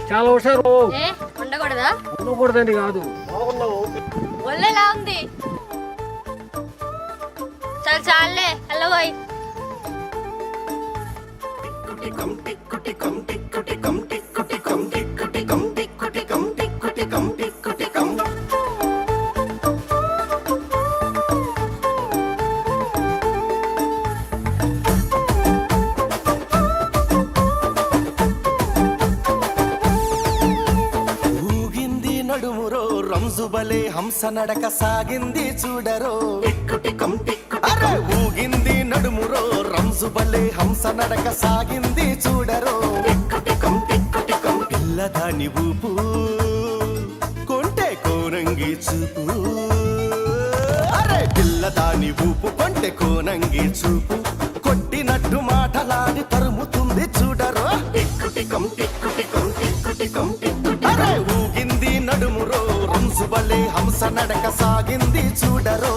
చాలా హుషారు. ఉండకూడదా? ఉండకూడదని కాదు, ఒళ్ళేలా ఉంది? చల్ చాలే హలోయ్. రంజుబలే హంస నడక సాగింది చూడరో. అరే ఊగింది నడుమురో రంజుబలే హంస నడక సాగింది చూడరో. పిల్లదాని ఊపు కొంటే కోనంగి చూపు. అరే పిల్లదాని ఊపు కొంటే కోనంగి చూపు. కొట్టినట్టు మాటలాడి తరుముతుంది చూడరో. అరే ఊగింది నడుమురో రంజుబలే హంస నడక సాగింది చూడరో.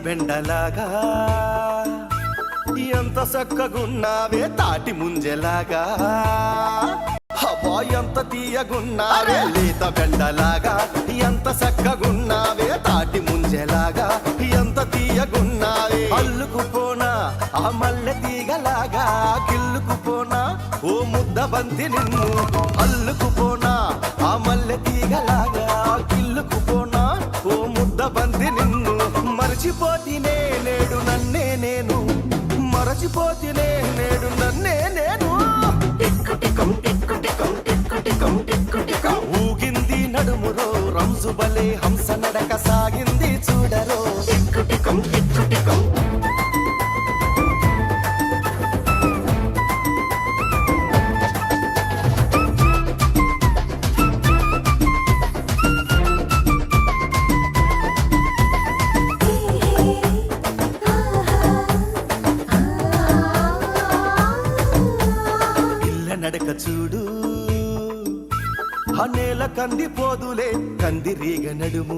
బెండలాగా ఎంత చక్కగున్నావే తాటి ముంజెలాగా. హవా ఎంత తీయగున్నావే లేత బెండలాగా. ఎంత చక్కగున్నావే తాటి ముంజెలాగా. ఎంత తీయగున్నావే అల్లుకుపోనా ఆ మల్లె తీగలాగా. గిల్లుకుపోనా ఓ ముద్ద బంతి నిన్ను. అల్లుకుపోనా ఆ మల్లె తీగలాగా. గిల్లుకుపోనా ఓ ముద్ద బంతి నిన్ను. మరచిపోతినే నేడు నన్నే నేను. మరచిపోతినే నేడు నన్నే నేను. ఊగింది నడుమురో రంజుబలే హంస నడక సాగింది చూడరో. నడక చూడు నేల కందిపోదులే కందిరీగ నడుము.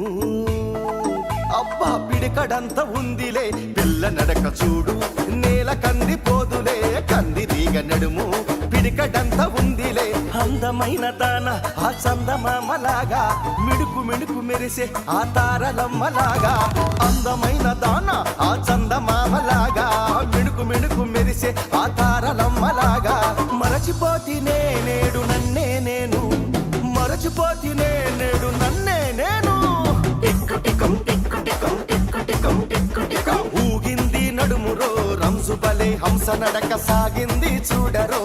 అబ్బా పిడికడంత ఉందిలే పిల్ల నడక చూడు. నేల కందిపోదులే కందిరీగ నడుము. పిడికడంత ఉందిలే అందమైన దాన ఆ చందమామలాగా. మిడుకు మిడుకు మెరిసే ఆ తారలమ్మలాగా. అందమైన దాన ఆ చందమామలాగా. మిడుకు మిడుకు మెరిసే ఆ తారలమ్మలాగా. మరచిపోతినే నేడు నన్నే నేను. మరచిపోతినే నేడు నన్నే నేను. ఊగింది నడుమురో రంజుబలే హంస నడక సాగింది చూడరో.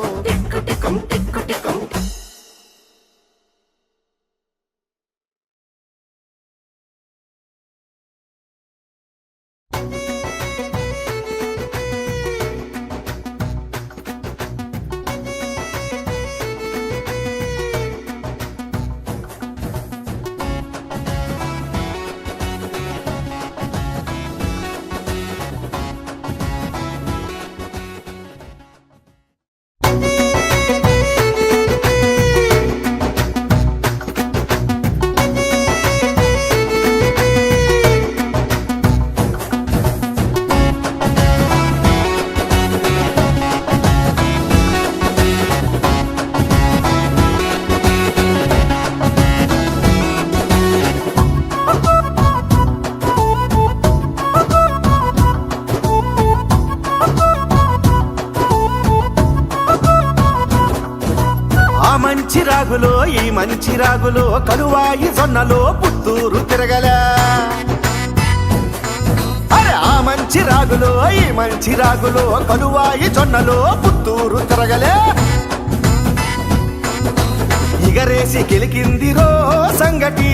మంచి రాగులో ఈ మంచి రాగులో కలువాయి జొన్నలో పుత్తూరు తిరగల. అరే ఆ మంచి రాగులో ఈ మంచి రాగులో కలువాయి జొన్నలో పుత్తూరు తిరగలే ఇగరేసి గెలికిందిరో సంగటి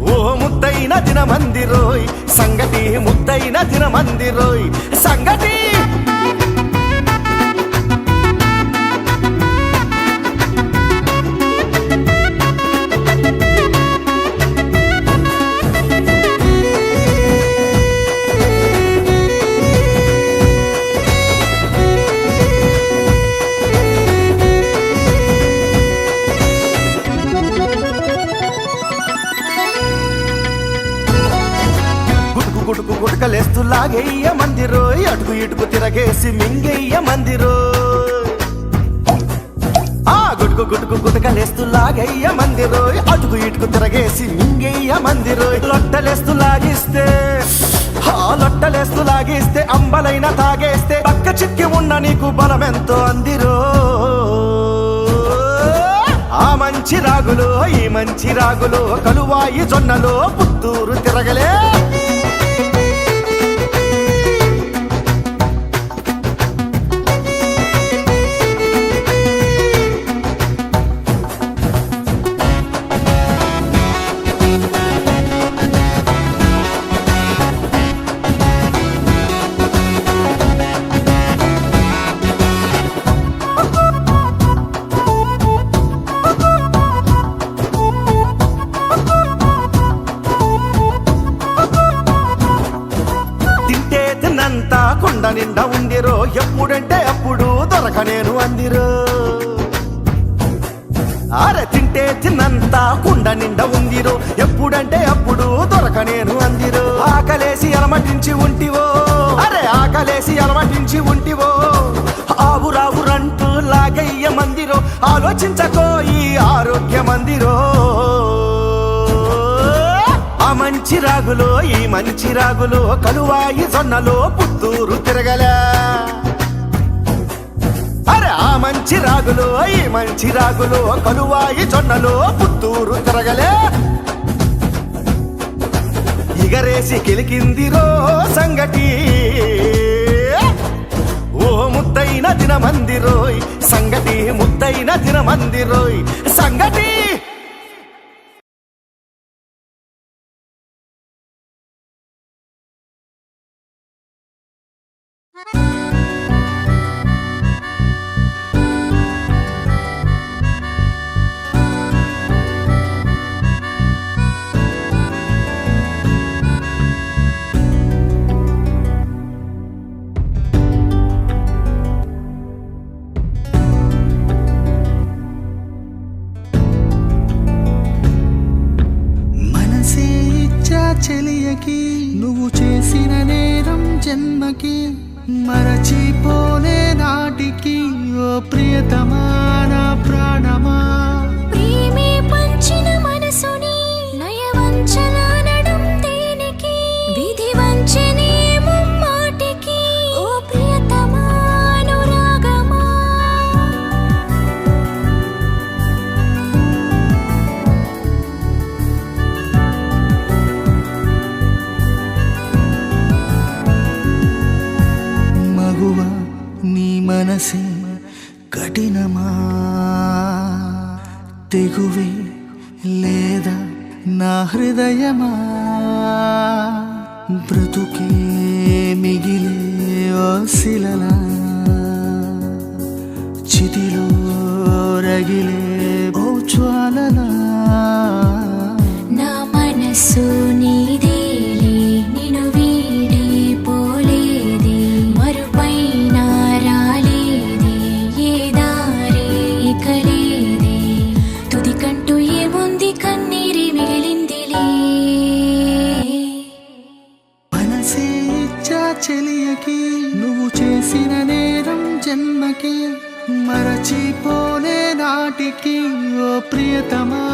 ఓ ముద్దైన దినమందిరోయ్ సంగటి ముద్దైన దినమందిరోయ్ సంగటి గుడుకు గుడకలేస్తూ లాగెయ్య మందిరోయ్ అటుకు ఇటుకు తిరగేసి మింగెయ్య మందిరోయ్ ఆ గుడుకు గుడుకు గుడకలేస్తూ లాగెయ్య మందిరోయ్ అటుకు ఇటుకు తిరగేసి మింగెయ్య మందిరోయ్ లొట్టలేస్తూ లాగిస్తే లొట్టలేస్తూ లాగిస్తే అంబలైన తాగేస్తే పక్క చిక్కి ఉన్న నీకు బలమెంతో అందిరో ఆ మంచి రాగులో ఈ మంచి రాగులో కలువాయి జొన్నలో పుత్తూరు తిరగలే తిన్నంతా కుండ నిండా ఉందిరో ఎప్పుడంటే అప్పుడు దొరకనేను అందిరో అరే తింటే తిన్నంతా కుండ నిండా ఉందిరో ఎప్పుడంటే అప్పుడు దొరకనేను అందిరో ఆకలేసి అలమటించి ఉంటివో అరే ఆకలేసి అలమటించి ఉంటివో ఆవురావురంటూ లాగయ్య మందిరో ఆలోచించకో ఈ ఆరోగ్య మందిరో ఆ మంచి రాగులో ఈ మంచి రాగులో కలువాయి జొన్నలో పుత్తూరు తిరగలే అరే ఆ మంచి రాగులో ఈ మంచి రాగులో కలువాయి జొన్నలో పుత్తూరు తిరగలే ఇగరేసి గెలికిందిరో సంగటి ఓ ముద్దైన దినమందిరోయ్ సంగటి ముద్దైన దినమందిరోయ్ సంగటి చెలియకి నువ్వు చేసిన నేరం జన్మకి మరచిపోలే నాటికి ఓ ప్రియతమా నా ప్రాణమా ప్రేమే పంచిన మనసుని నయవంచనానడం దేనికి విధి వంచనే ముమ్మాటికి ఓ ప్రియతమా అనురాగమా నీ మనసే కఠినమా తెగువే లేదా నా హృదయమా బ్రతుకే మిగిలే ఓ శిలలా చితిలో రగిలే ఓ జ్వాలలా నా మనసు నీదేలే నిన్ను వీడి పోలేదే మరుపైన రాలేదే ఏ దారి ఇకలేదే తుదికంటూ ఏముంది కన్నీరి మిగిలిందిలే మనసే ఇచ్చా చెలియకి నువ్వు చేసిన నేరం జన్మకి మరచిపోలే నాటికి ఓ ప్రియతమా